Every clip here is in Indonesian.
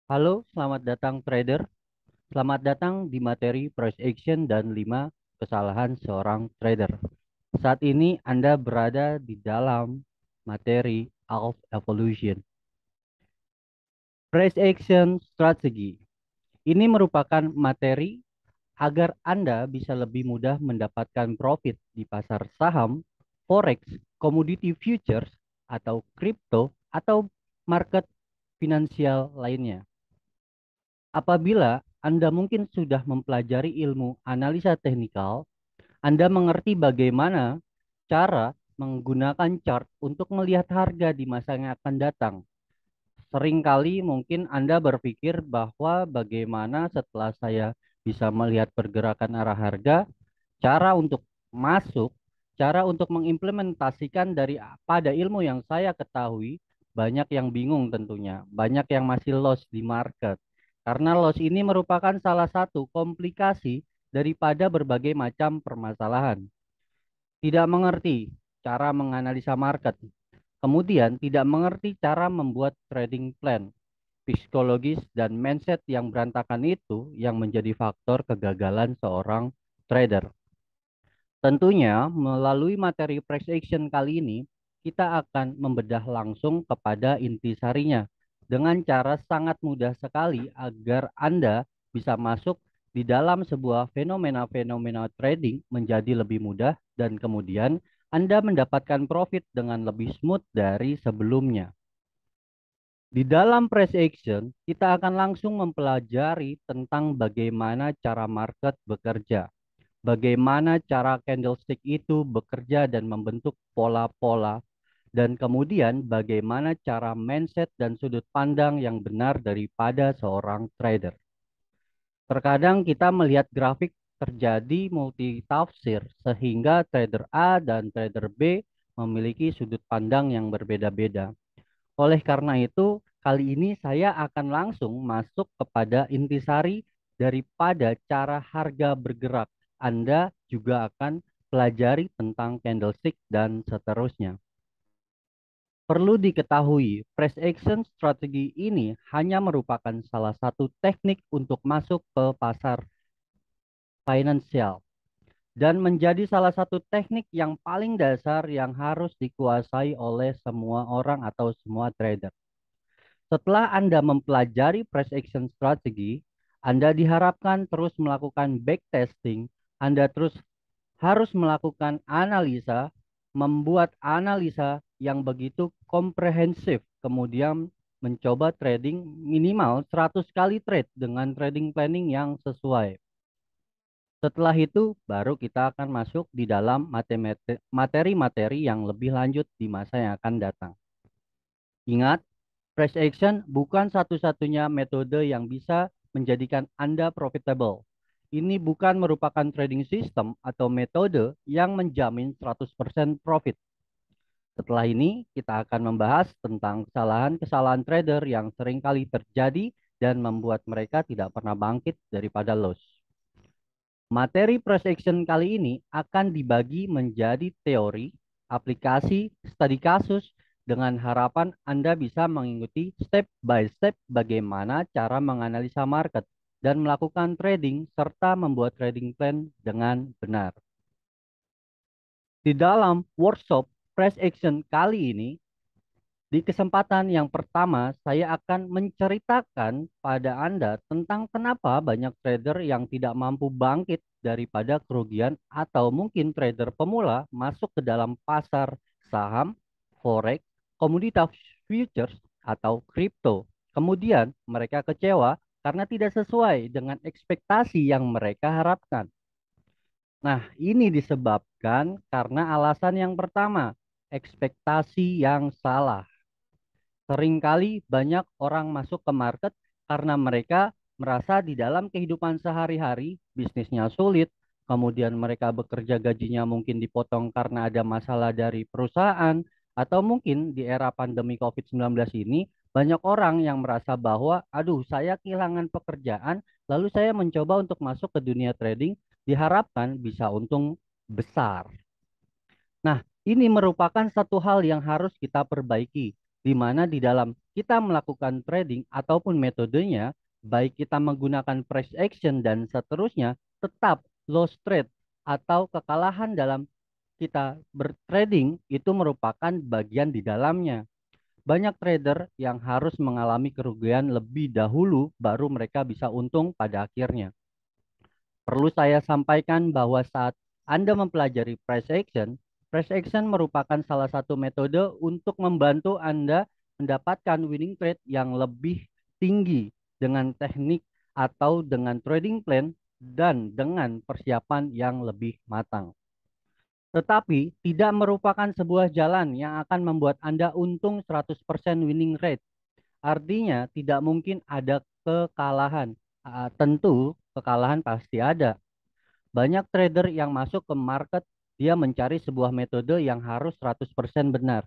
Halo, selamat datang trader. Selamat datang di materi price action dan 5 kesalahan seorang trader. Saat ini Anda berada di dalam materi Alpha Evolution. Price action strategy. Ini merupakan materi agar Anda bisa lebih mudah mendapatkan profit di pasar saham, forex, komoditi futures, atau kripto, atau market finansial lainnya. Apabila Anda mungkin sudah mempelajari ilmu analisa teknikal, Anda mengerti bagaimana cara menggunakan chart untuk melihat harga di masa yang akan datang. Seringkali mungkin Anda berpikir bahwa bagaimana setelah saya bisa melihat pergerakan arah harga, cara untuk masuk, cara untuk mengimplementasikan pada ilmu yang saya ketahui, banyak yang bingung tentunya, banyak yang masih loss di market. Karena loss ini merupakan salah satu komplikasi daripada berbagai macam permasalahan. Tidak mengerti cara menganalisa market, kemudian tidak mengerti cara membuat trading plan. Psikologis dan mindset yang berantakan itu yang menjadi faktor kegagalan seorang trader. Tentunya melalui materi price action kali ini, kita akan membedah langsung kepada intisarinya dengan cara sangat mudah sekali agar Anda bisa masuk di dalam sebuah fenomena-fenomena trading menjadi lebih mudah dan kemudian Anda mendapatkan profit dengan lebih smooth dari sebelumnya. Di dalam price action, kita akan langsung mempelajari tentang bagaimana cara market bekerja, bagaimana cara candlestick itu bekerja dan membentuk pola-pola, dan kemudian bagaimana cara mindset dan sudut pandang yang benar daripada seorang trader. Terkadang kita melihat grafik terjadi multi tafsir sehingga trader A dan trader B memiliki sudut pandang yang berbeda-beda. Oleh karena itu, kali ini saya akan langsung masuk kepada intisari daripada cara harga bergerak. Anda juga akan pelajari tentang candlestick dan seterusnya. Perlu diketahui, price action strategi ini hanya merupakan salah satu teknik untuk masuk ke pasar finansial dan menjadi salah satu teknik yang paling dasar yang harus dikuasai oleh semua orang atau semua trader. Setelah Anda mempelajari price action strategy, Anda diharapkan terus melakukan backtesting, Anda terus harus melakukan analisa, membuat analisa yang begitu komprehensif, kemudian mencoba trading minimal 100 kali trade dengan trading planning yang sesuai. Setelah itu, baru kita akan masuk di dalam materi-materi yang lebih lanjut di masa yang akan datang. Ingat, price action bukan satu-satunya metode yang bisa menjadikan Anda profitable. Ini bukan merupakan trading system atau metode yang menjamin 100% profit. Setelah ini, kita akan membahas tentang kesalahan-kesalahan trader yang seringkali terjadi dan membuat mereka tidak pernah bangkit daripada loss. Materi price action kali ini akan dibagi menjadi teori, aplikasi, studi kasus, dengan harapan Anda bisa mengikuti step by step bagaimana cara menganalisa market dan melakukan trading serta membuat trading plan dengan benar. Di dalam workshop price action kali ini, di kesempatan yang pertama, saya akan menceritakan pada Anda tentang kenapa banyak trader yang tidak mampu bangkit daripada kerugian atau mungkin trader pemula masuk ke dalam pasar saham, forex, komoditas futures, atau kripto. Kemudian mereka kecewa karena tidak sesuai dengan ekspektasi yang mereka harapkan. Nah, ini disebabkan karena alasan yang pertama, ekspektasi yang salah. Seringkali banyak orang masuk ke market karena mereka merasa di dalam kehidupan sehari-hari bisnisnya sulit, kemudian mereka bekerja gajinya mungkin dipotong karena ada masalah dari perusahaan, atau mungkin di era pandemi COVID-19 ini banyak orang yang merasa bahwa, aduh saya kehilangan pekerjaan, lalu saya mencoba untuk masuk ke dunia trading, diharapkan bisa untung besar. Nah, ini merupakan satu hal yang harus kita perbaiki. di mana di dalam kita melakukan trading ataupun metodenya, baik kita menggunakan price action dan seterusnya, tetap loss trade atau kekalahan dalam kita bertrading itu merupakan bagian di dalamnya. Banyak trader yang harus mengalami kerugian lebih dahulu baru mereka bisa untung pada akhirnya. Perlu saya sampaikan bahwa saat Anda mempelajari price action merupakan salah satu metode untuk membantu Anda mendapatkan winning trade yang lebih tinggi dengan teknik atau dengan trading plan dan dengan persiapan yang lebih matang. Tetapi tidak merupakan sebuah jalan yang akan membuat Anda untung 100% winning rate. Artinya tidak mungkin ada kekalahan. Tentu kekalahan pasti ada. Banyak trader yang masuk ke market, dia mencari sebuah metode yang harus 100% benar.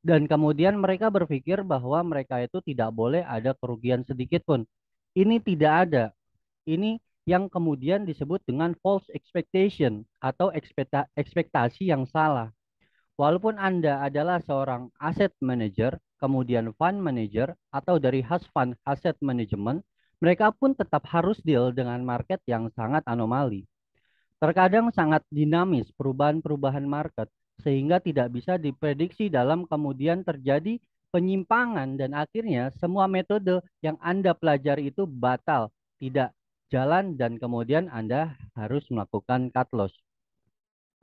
Dan kemudian mereka berpikir bahwa mereka itu tidak boleh ada kerugian sedikit pun. Ini tidak ada. Ini yang kemudian disebut dengan false expectation atau ekspektasi yang salah. Walaupun Anda adalah seorang asset manager, kemudian fund manager, atau dari hedge fund asset management, mereka pun tetap harus deal dengan market yang sangat anomali. Terkadang sangat dinamis perubahan-perubahan market, sehingga tidak bisa diprediksi dalam kemudian terjadi penyimpangan dan akhirnya semua metode yang Anda pelajari itu batal, tidak jalan dan kemudian Anda harus melakukan cut loss.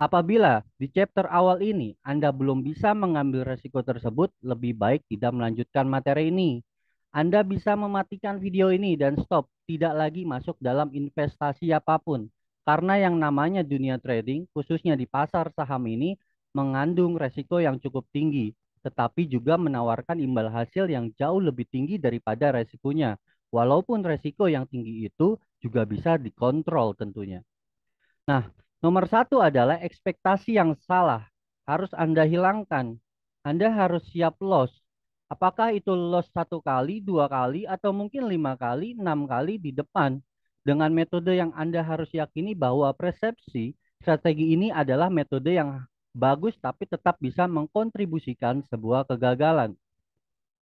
Apabila di chapter awal ini Anda belum bisa mengambil resiko tersebut, lebih baik tidak melanjutkan materi ini. Anda bisa mematikan video ini dan stop, tidak lagi masuk dalam investasi apapun. Karena yang namanya dunia trading, khususnya di pasar saham ini, mengandung resiko yang cukup tinggi, tetapi juga menawarkan imbal hasil yang jauh lebih tinggi daripada resikonya. Walaupun resiko yang tinggi itu juga bisa dikontrol tentunya. Nah, nomor satu adalah ekspektasi yang salah. Harus Anda hilangkan. Anda harus siap loss. Apakah itu loss satu kali, dua kali, atau mungkin 5 kali, 6 kali di depan. Dengan metode yang Anda harus yakini bahwa persepsi strategi ini adalah metode yang bagus tapi tetap bisa mengkontribusikan sebuah kegagalan.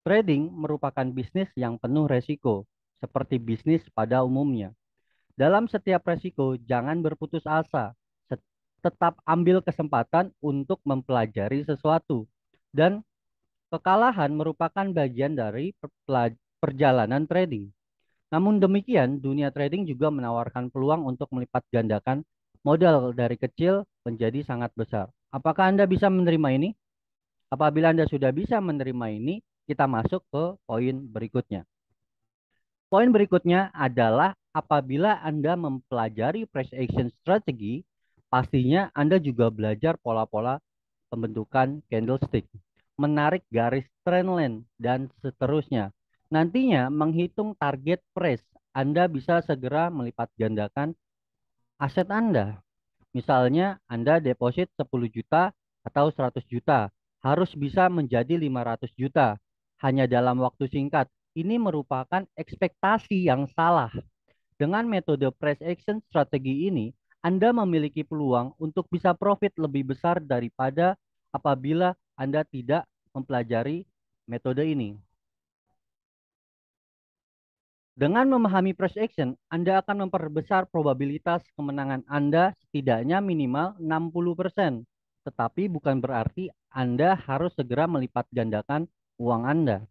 Trading merupakan bisnis yang penuh resiko, seperti bisnis pada umumnya. Dalam setiap resiko, jangan berputus asa. Tetap ambil kesempatan untuk mempelajari sesuatu. Dan kekalahan merupakan bagian dari perjalanan trading. Namun demikian, dunia trading juga menawarkan peluang untuk melipat gandakan modal dari kecil menjadi sangat besar. Apakah Anda bisa menerima ini? Apabila Anda sudah bisa menerima ini, kita masuk ke poin berikutnya. Poin berikutnya adalah apabila Anda mempelajari price action strategy, pastinya Anda juga belajar pola-pola pembentukan candlestick, menarik garis trendline, dan seterusnya. Nantinya menghitung target price, Anda bisa segera melipat gandakan aset Anda. Misalnya Anda deposit 10 juta atau 100 juta, harus bisa menjadi 500 juta hanya dalam waktu singkat. Ini merupakan ekspektasi yang salah. Dengan metode price action strategi ini, Anda memiliki peluang untuk bisa profit lebih besar daripada apabila Anda tidak mempelajari metode ini. Dengan memahami price action, Anda akan memperbesar probabilitas kemenangan Anda setidaknya minimal 60%. Tetapi bukan berarti Anda harus segera melipat gandakan uang Anda.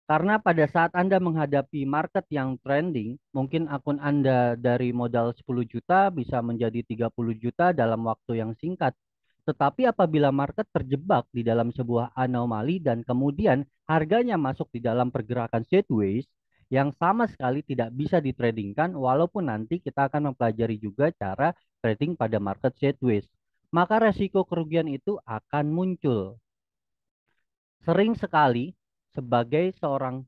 Karena pada saat Anda menghadapi market yang trending, mungkin akun Anda dari modal 10 juta bisa menjadi 30 juta dalam waktu yang singkat. Tetapi apabila market terjebak di dalam sebuah anomali dan kemudian harganya masuk di dalam pergerakan sideways yang sama sekali tidak bisa ditradingkan, walaupun nanti kita akan mempelajari juga cara trading pada market sideways, maka resiko kerugian itu akan muncul. Sering sekali sebagai seorang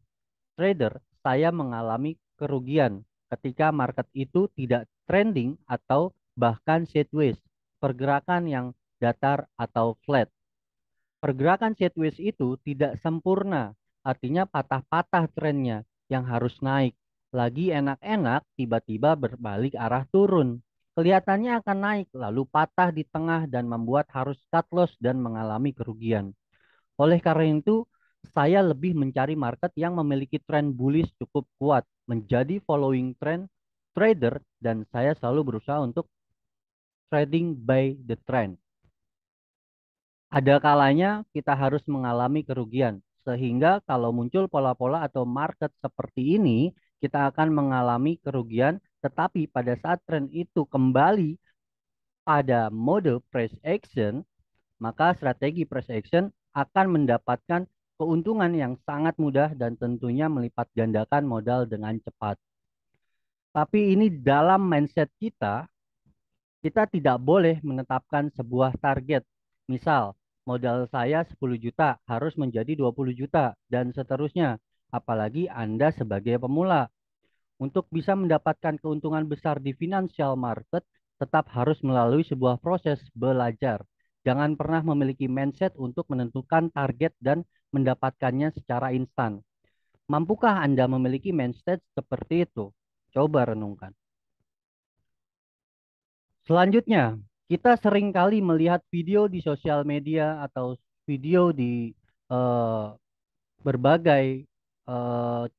trader, saya mengalami kerugian ketika market itu tidak trending atau bahkan sideways, pergerakan yang datar atau flat. Pergerakan sideways itu tidak sempurna, artinya patah-patah trennya yang harus naik. Lagi enak-enak, tiba-tiba berbalik arah turun. Kelihatannya akan naik, lalu patah di tengah dan membuat harus cut loss dan mengalami kerugian. Oleh karena itu, Saya lebih mencari market yang memiliki tren bullish cukup kuat, menjadi following trend trader, dan saya selalu berusaha untuk trading by the trend. Ada kalanya kita harus mengalami kerugian, sehingga kalau muncul pola-pola atau market seperti ini, kita akan mengalami kerugian, tetapi pada saat tren itu kembali pada mode price action, maka strategi price action akan mendapatkan keuntungan yang sangat mudah dan tentunya melipat gandakan modal dengan cepat. Tapi ini dalam mindset kita, kita tidak boleh menetapkan sebuah target. Misal, modal saya 10 juta harus menjadi 20 juta dan seterusnya. Apalagi Anda sebagai pemula. Untuk bisa mendapatkan keuntungan besar di financial market, tetap harus melalui sebuah proses belajar. Jangan pernah memiliki mindset untuk menentukan target dan mendapatkannya secara instan. Mampukah Anda memiliki mindset seperti itu? Coba renungkan. Selanjutnya, kita sering kali melihat video di sosial media atau video di eh, berbagai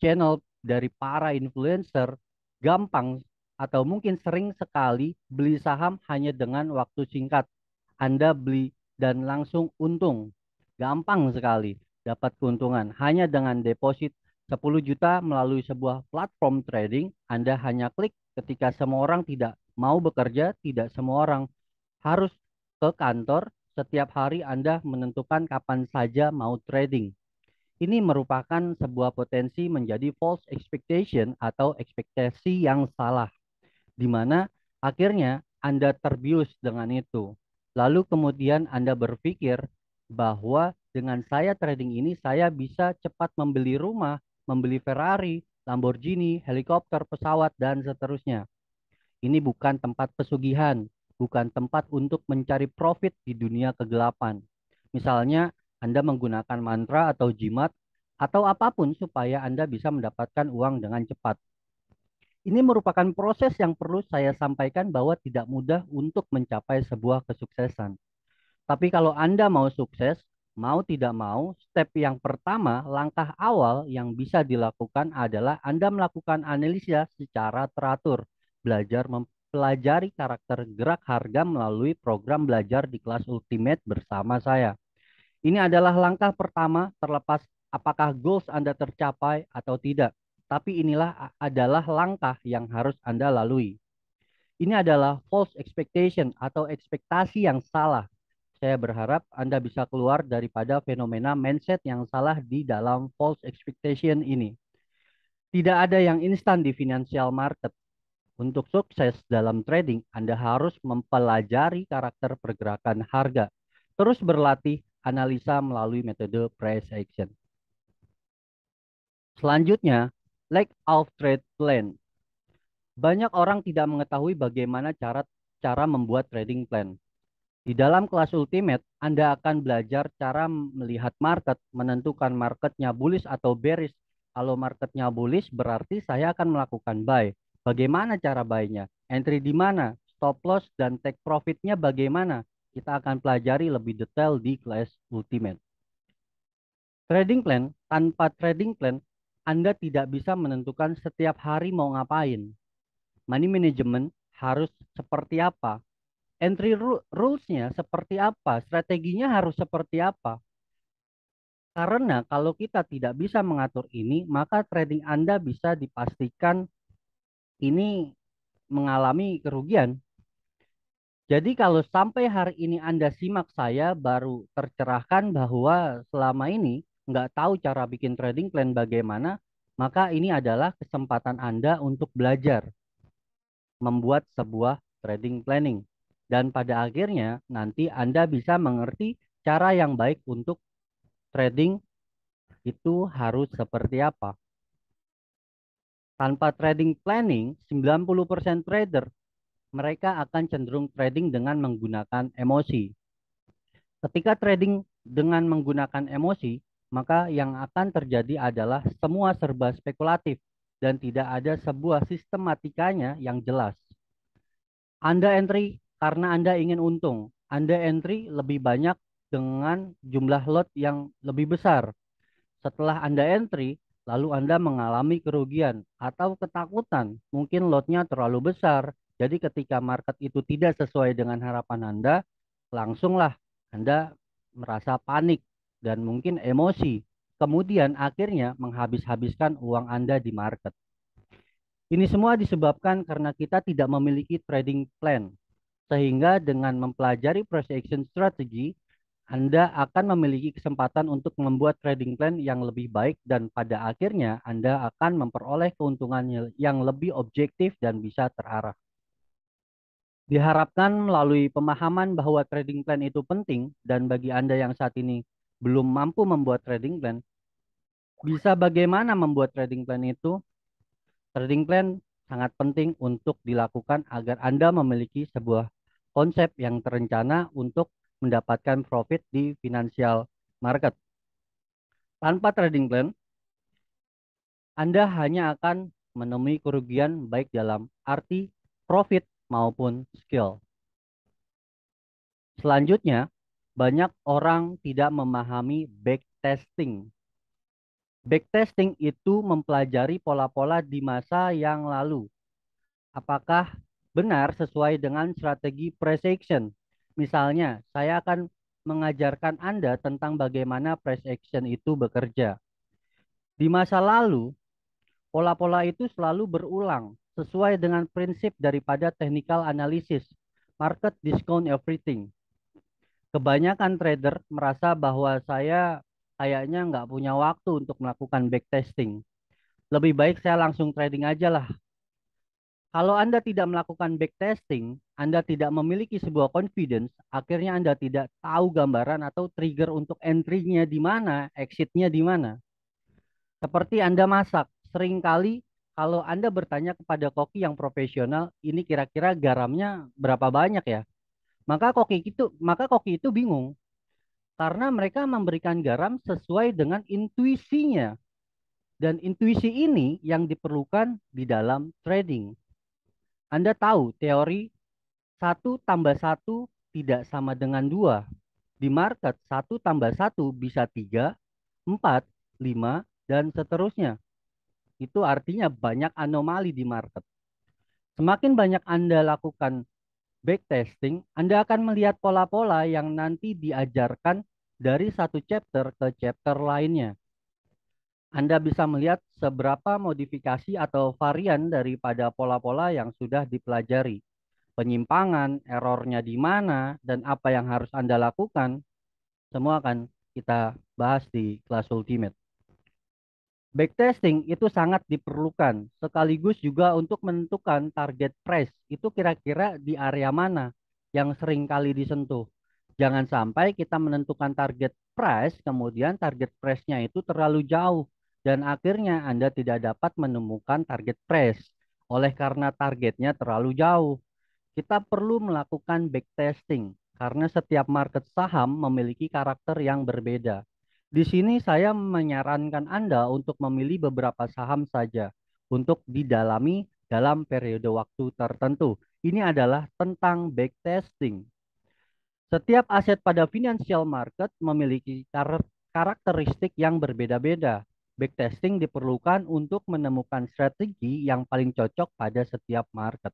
channel dari para influencer gampang atau mungkin sering sekali beli saham hanya dengan waktu singkat. Anda beli dan langsung untung. Gampang sekali dapat keuntungan hanya dengan deposit 10 juta melalui sebuah platform trading. Anda hanya klik ketika semua orang tidak mau bekerja, tidak semua orang harus ke kantor. Setiap hari Anda menentukan kapan saja mau trading. Ini merupakan sebuah potensi menjadi false expectation atau ekspektasi yang salah, di mana akhirnya Anda terbius dengan itu. Lalu kemudian Anda berpikir bahwa dengan saya trading ini, saya bisa cepat membeli rumah, membeli Ferrari, Lamborghini, helikopter, pesawat, dan seterusnya. Ini bukan tempat pesugihan, bukan tempat untuk mencari profit di dunia kegelapan. Misalnya, Anda menggunakan mantra atau jimat atau apapun supaya Anda bisa mendapatkan uang dengan cepat. Ini merupakan proses yang perlu saya sampaikan bahwa tidak mudah untuk mencapai sebuah kesuksesan. Tapi kalau Anda mau sukses, mau tidak mau, step yang pertama, langkah awal yang bisa dilakukan adalah Anda melakukan analisa secara teratur, belajar mempelajari karakter gerak harga melalui program belajar di kelas Ultimate bersama saya. Ini adalah langkah pertama terlepas apakah goals Anda tercapai atau tidak. Tapi inilah adalah langkah yang harus Anda lalui. Ini adalah false expectation atau ekspektasi yang salah. Saya berharap Anda bisa keluar daripada fenomena mindset yang salah di dalam false expectation ini. Tidak ada yang instan di financial market. Untuk sukses dalam trading, Anda harus mempelajari karakter pergerakan harga. Terus berlatih analisa melalui metode price action. Selanjutnya, lack of trade plan. Banyak orang tidak mengetahui bagaimana cara membuat trading plan. Di dalam kelas Ultimate, Anda akan belajar cara melihat market, menentukan marketnya bullish atau bearish. Kalau marketnya bullish, berarti saya akan melakukan buy. Bagaimana cara buy-nya? Entry di mana? Stop loss dan take profit-nya bagaimana? Kita akan pelajari lebih detail di kelas Ultimate. Trading plan, tanpa trading plan, Anda tidak bisa menentukan setiap hari mau ngapain. Money management harus seperti apa? Entry rules-nya seperti apa? Strateginya harus seperti apa? Karena kalau kita tidak bisa mengatur ini, maka trading Anda bisa dipastikan ini mengalami kerugian. Jadi kalau sampai hari ini Anda simak saya baru tercerahkan bahwa selama ini nggak tahu cara bikin trading plan bagaimana, maka ini adalah kesempatan Anda untuk belajar membuat sebuah trading planning. Dan pada akhirnya nanti Anda bisa mengerti cara yang baik untuk trading itu harus seperti apa. Tanpa trading planning, 90% trader mereka akan cenderung trading dengan menggunakan emosi. Ketika trading dengan menggunakan emosi, maka yang akan terjadi adalah semua serba spekulatif dan tidak ada sebuah sistematikanya yang jelas. Anda entry karena Anda ingin untung. Anda entry lebih banyak dengan jumlah lot yang lebih besar. Setelah Anda entry, lalu Anda mengalami kerugian atau ketakutan, mungkin lotnya terlalu besar. Jadi ketika market itu tidak sesuai dengan harapan Anda, langsunglah Anda merasa panik dan mungkin emosi. Kemudian akhirnya menghabis-habiskan uang Anda di market. Ini semua disebabkan karena kita tidak memiliki trading plan. Sehingga dengan mempelajari price action strategy, Anda akan memiliki kesempatan untuk membuat trading plan yang lebih baik dan pada akhirnya Anda akan memperoleh keuntungan yang lebih objektif dan bisa terarah. Diharapkan melalui pemahaman bahwa trading plan itu penting dan bagi Anda yang saat ini belum mampu membuat trading plan, bisa bagaimana membuat trading plan itu? Trading plan sangat penting untuk dilakukan agar Anda memiliki sebuah konsep yang terencana untuk mendapatkan profit di financial market. Tanpa trading plan, Anda hanya akan menemui kerugian baik dalam arti profit maupun skill. Selanjutnya, banyak orang tidak memahami backtesting. Backtesting itu mempelajari pola-pola di masa yang lalu. Apakah benar sesuai dengan strategi price action? Misalnya, saya akan mengajarkan Anda tentang bagaimana price action itu bekerja. Di masa lalu, pola-pola itu selalu berulang sesuai dengan prinsip daripada technical analysis, market discount everything. Kebanyakan trader merasa bahwa saya kayaknya nggak punya waktu untuk melakukan backtesting. Lebih baik saya langsung trading aja lah. Kalau Anda tidak melakukan backtesting, Anda tidak memiliki sebuah confidence, akhirnya Anda tidak tahu gambaran atau trigger untuk entry-nya di mana, exit-nya di mana. Seperti Anda masak, seringkali kalau Anda bertanya kepada koki yang profesional, ini kira-kira garamnya berapa banyak ya? Maka koki itu bingung karena mereka memberikan garam sesuai dengan intuisinya dan intuisi ini yang diperlukan di dalam trading. Anda tahu teori satu tambah satu tidak sama dengan 2. Di market, satu tambah satu bisa 3, 4, 5, dan seterusnya. Itu artinya banyak anomali di market. Semakin banyak Anda lakukan backtesting, Anda akan melihat pola-pola yang nanti diajarkan dari satu chapter ke chapter lainnya. Anda bisa melihat seberapa modifikasi atau varian daripada pola-pola yang sudah dipelajari. Penyimpangan, errornya di mana, dan apa yang harus Anda lakukan, semua akan kita bahas di kelas Ultimate. Backtesting itu sangat diperlukan, sekaligus juga untuk menentukan target price. Itu kira-kira di area mana yang sering kali disentuh. Jangan sampai kita menentukan target price, kemudian target price-nya itu terlalu jauh. Dan akhirnya Anda tidak dapat menemukan target price. Oleh karena targetnya terlalu jauh. Kita perlu melakukan backtesting karena setiap market saham memiliki karakter yang berbeda. Di sini saya menyarankan Anda untuk memilih beberapa saham saja untuk didalami dalam periode waktu tertentu. Ini adalah tentang backtesting. Setiap aset pada financial market memiliki karakteristik yang berbeda-beda. Backtesting diperlukan untuk menemukan strategi yang paling cocok pada setiap market.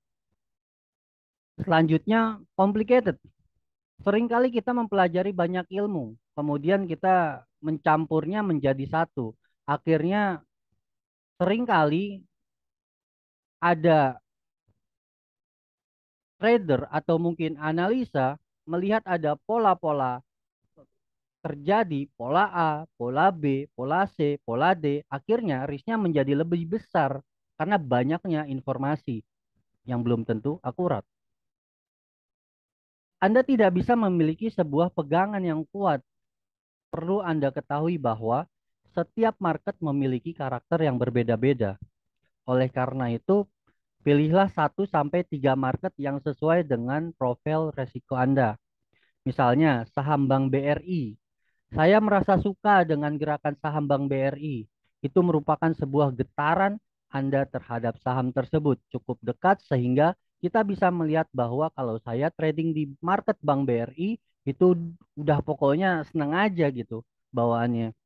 Selanjutnya, complicated. Seringkali kita mempelajari banyak ilmu, kemudian kita mencampurnya menjadi satu. Akhirnya seringkali ada trader atau mungkin analisa melihat ada pola-pola terjadi, pola A, pola B, pola C, pola D. Akhirnya risknya menjadi lebih besar karena banyaknya informasi yang belum tentu akurat. Anda tidak bisa memiliki sebuah pegangan yang kuat. Perlu Anda ketahui bahwa setiap market memiliki karakter yang berbeda-beda. Oleh karena itu, pilihlah 1 sampai 3 market yang sesuai dengan profil resiko Anda. Misalnya, saham Bank BRI. Saya merasa suka dengan gerakan saham Bank BRI. Itu merupakan sebuah getaran Anda terhadap saham tersebut cukup dekat sehingga kita bisa melihat bahwa kalau saya trading di market Bank BRI itu udah pokoknya seneng aja gitu bawaannya.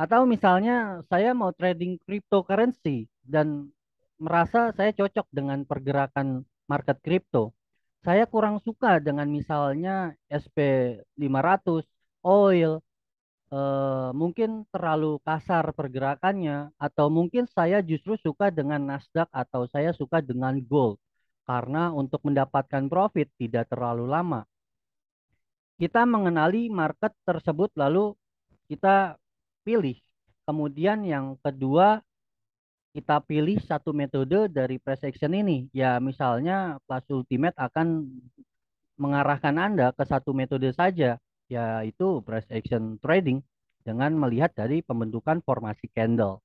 Atau misalnya saya mau trading cryptocurrency dan merasa saya cocok dengan pergerakan market kripto. Saya kurang suka dengan misalnya SP500, oil, mungkin terlalu kasar pergerakannya, atau mungkin saya justru suka dengan Nasdaq atau saya suka dengan gold. Karena untuk mendapatkan profit tidak terlalu lama. Kita mengenali market tersebut lalu kita pilih. Kemudian yang kedua, kita pilih satu metode dari price action ini. Ya, misalnya Plus Ultimate akan mengarahkan Anda ke satu metode saja, yaitu price action trading dengan melihat dari pembentukan formasi candle.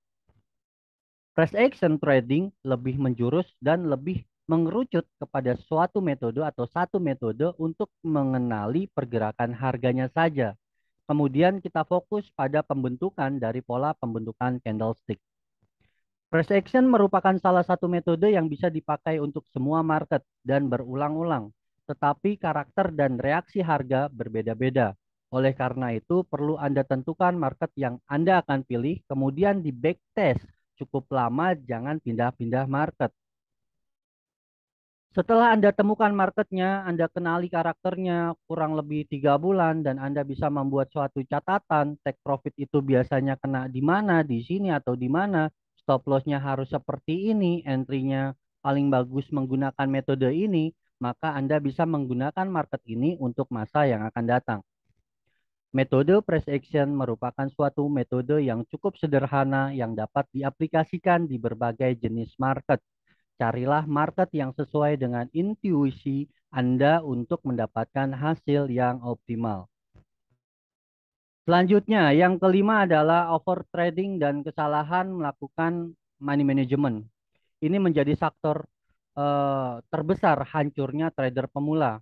Price action trading lebih menjurus dan lebih mengerucut kepada suatu metode atau satu metode untuk mengenali pergerakan harganya saja. Kemudian kita fokus pada pembentukan dari pola pembentukan candlestick. Price action merupakan salah satu metode yang bisa dipakai untuk semua market dan berulang-ulang, tetapi karakter dan reaksi harga berbeda-beda. Oleh karena itu, perlu Anda tentukan market yang Anda akan pilih, kemudian di backtest cukup lama, jangan pindah-pindah market. Setelah Anda temukan marketnya, Anda kenali karakternya kurang lebih 3 bulan, dan Anda bisa membuat suatu catatan, take profit itu biasanya kena di mana, di sini atau di mana, stop loss-nya harus seperti ini, entry-nya paling bagus menggunakan metode ini, maka Anda bisa menggunakan market ini untuk masa yang akan datang. Metode price action merupakan suatu metode yang cukup sederhana yang dapat diaplikasikan di berbagai jenis market. Carilah market yang sesuai dengan intuisi Anda untuk mendapatkan hasil yang optimal. Selanjutnya, yang kelima adalah overtrading dan kesalahan melakukan money management. Ini menjadi faktor terbesar hancurnya trader pemula.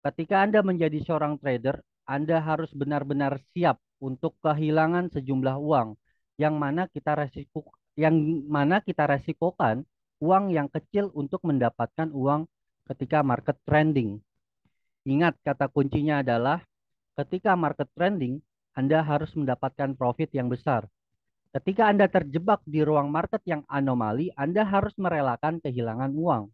Ketika Anda menjadi seorang trader, Anda harus benar-benar siap untuk kehilangan sejumlah uang yang mana kita resikokan uang yang kecil untuk mendapatkan uang ketika market trending. Ingat, kata kuncinya adalah ketika market trending, Anda harus mendapatkan profit yang besar. Ketika Anda terjebak di ruang market yang anomali, Anda harus merelakan kehilangan uang.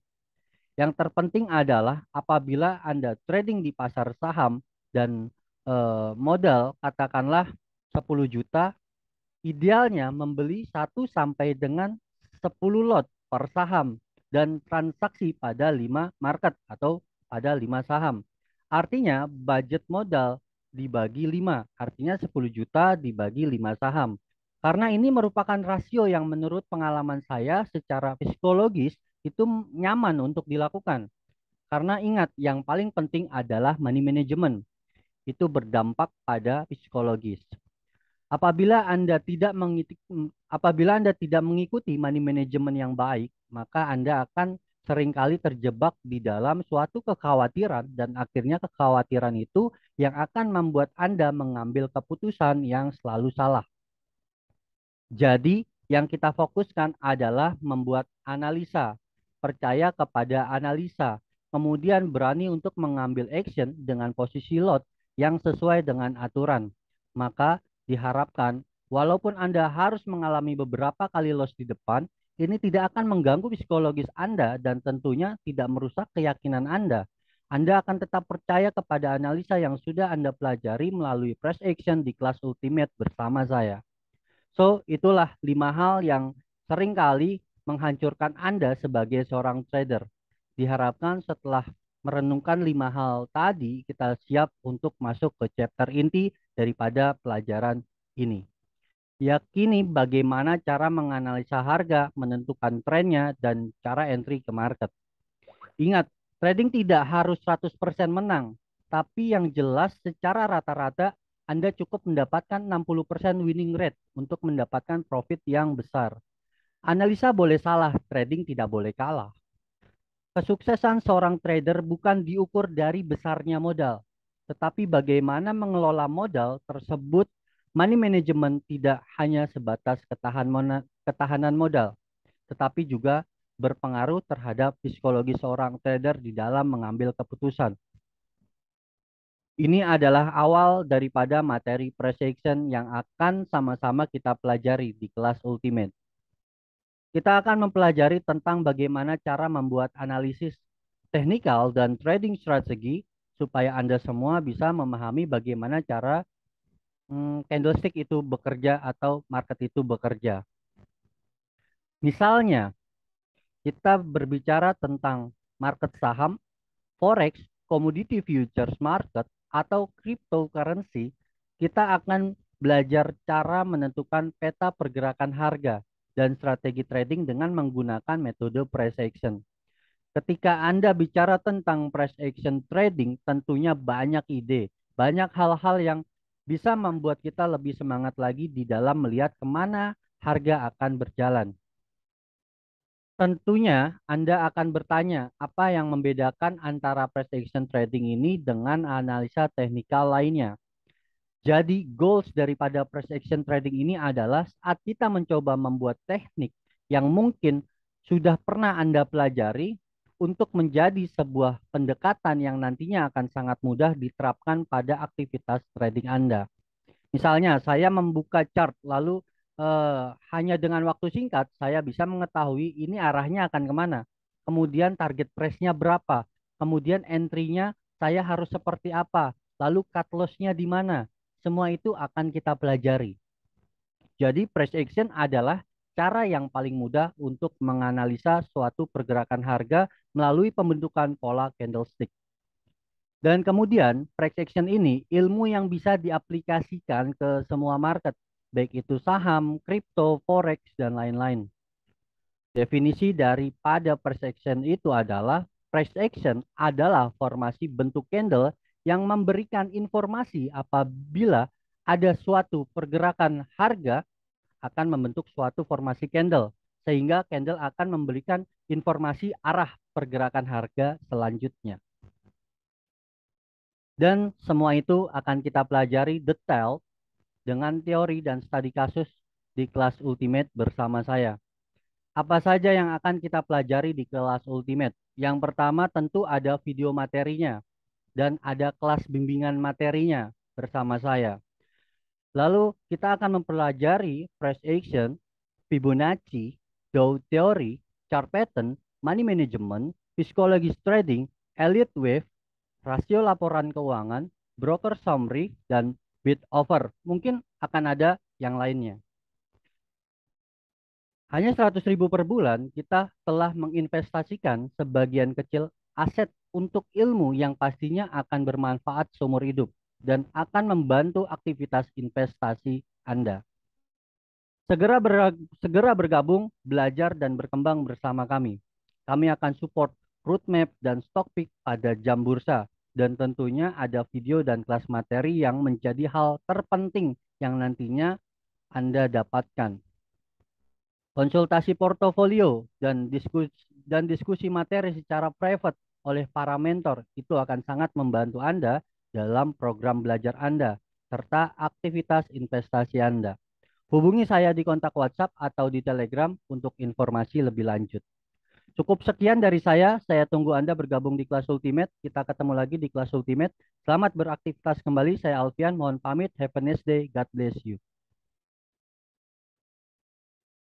Yang terpenting adalah apabila Anda trading di pasar saham dan modal katakanlah 10 juta, idealnya membeli 1 sampai dengan 10 lot per saham dan transaksi pada 5 market atau pada 5 saham. Artinya budget modal dibagi 5, artinya 10 juta dibagi 5 saham. Karena ini merupakan rasio yang menurut pengalaman saya secara psikologis itu nyaman untuk dilakukan. Karena ingat, yang paling penting adalah money management. Itu berdampak pada psikologis. Apabila Anda tidak mengikuti money management yang baik, maka Anda akan seringkali terjebak di dalam suatu kekhawatiran dan akhirnya kekhawatiran itu yang akan membuat Anda mengambil keputusan yang selalu salah. Jadi, yang kita fokuskan adalah membuat analisa, percaya kepada analisa, kemudian berani untuk mengambil action dengan posisi lot yang sesuai dengan aturan. Maka diharapkan, walaupun Anda harus mengalami beberapa kali loss di depan, ini tidak akan mengganggu psikologis Anda dan tentunya tidak merusak keyakinan Anda. Anda akan tetap percaya kepada analisa yang sudah Anda pelajari melalui price action di kelas Ultimate bersama saya. So, itulah 5 hal yang seringkali menghancurkan Anda sebagai seorang trader. Diharapkan setelah merenungkan 5 hal tadi, kita siap untuk masuk ke chapter inti daripada pelajaran ini. Yakini bagaimana cara menganalisa harga, menentukan trennya, dan cara entry ke market. Ingat, trading tidak harus 100% menang, tapi yang jelas secara rata-rata Anda cukup mendapatkan 60% winning rate untuk mendapatkan profit yang besar. Analisa boleh salah, trading tidak boleh kalah. Kesuksesan seorang trader bukan diukur dari besarnya modal, tetapi bagaimana mengelola modal tersebut. Money management tidak hanya sebatas ketahanan modal, tetapi juga berpengaruh terhadap psikologi seorang trader di dalam mengambil keputusan. Ini adalah awal daripada materi price action yang akan sama-sama kita pelajari di kelas Ultimate. Kita akan mempelajari tentang bagaimana cara membuat analisis teknikal dan trading strategi supaya Anda semua bisa memahami bagaimana cara candlestick itu bekerja atau market itu bekerja. Misalnya, kita berbicara tentang market saham, forex, commodity futures market, atau cryptocurrency, kita akan belajar cara menentukan peta pergerakan harga dan strategi trading dengan menggunakan metode price action. Ketika Anda bicara tentang price action trading, tentunya banyak ide, banyak hal-hal yang bisa membuat kita lebih semangat lagi di dalam melihat kemana harga akan berjalan. Tentunya Anda akan bertanya, apa yang membedakan antara price action trading ini dengan analisa teknikal lainnya? Jadi, goals daripada price action trading ini adalah saat kita mencoba membuat teknik yang mungkin sudah pernah Anda pelajari untuk menjadi sebuah pendekatan yang nantinya akan sangat mudah diterapkan pada aktivitas trading Anda. Misalnya, saya membuka chart, lalu hanya dengan waktu singkat, saya bisa mengetahui ini arahnya akan kemana. Kemudian target price-nya berapa. Kemudian entry-nya saya harus seperti apa. Lalu cut loss-nya di mana. Semua itu akan kita pelajari. Jadi, price action adalah cara yang paling mudah untuk menganalisa suatu pergerakan harga melalui pembentukan pola candlestick. Dan kemudian price action ini ilmu yang bisa diaplikasikan ke semua market, baik itu saham, kripto, forex, dan lain-lain. Definisi daripada price action itu adalah price action adalah formasi bentuk candle yang memberikan informasi apabila ada suatu pergerakan harga akan membentuk suatu formasi candle, sehingga candle akan memberikan informasi arah pergerakan harga selanjutnya. Dan semua itu akan kita pelajari detail dengan teori dan studi kasus di kelas Ultimate bersama saya. Apa saja yang akan kita pelajari di kelas Ultimate? Yang pertama tentu ada video materinya dan ada kelas bimbingan materinya bersama saya. Lalu kita akan mempelajari price action, Fibonacci, Dow Theory, chart pattern, money management, psikologis trading, Elliott wave, rasio laporan keuangan, broker summary, dan bid offer. Mungkin akan ada yang lainnya. Hanya 100.000 per bulan, kita telah menginvestasikan sebagian kecil aset untuk ilmu yang pastinya akan bermanfaat seumur hidup dan akan membantu aktivitas investasi Anda. Segera bergabung, belajar, dan berkembang bersama kami. Kami akan support roadmap dan stock pick pada jam bursa. Dan tentunya ada video dan kelas materi yang menjadi hal terpenting yang nantinya Anda dapatkan. Konsultasi portofolio dan diskusi materi secara private oleh para mentor itu akan sangat membantu Anda dalam program belajar Anda serta aktivitas investasi Anda. Hubungi saya di kontak WhatsApp atau di Telegram untuk informasi lebih lanjut. Cukup sekian dari saya tunggu Anda bergabung di kelas Ultimate. Kita ketemu lagi di kelas Ultimate. Selamat beraktivitas kembali, saya Alfian, mohon pamit, have a nice day, God bless you.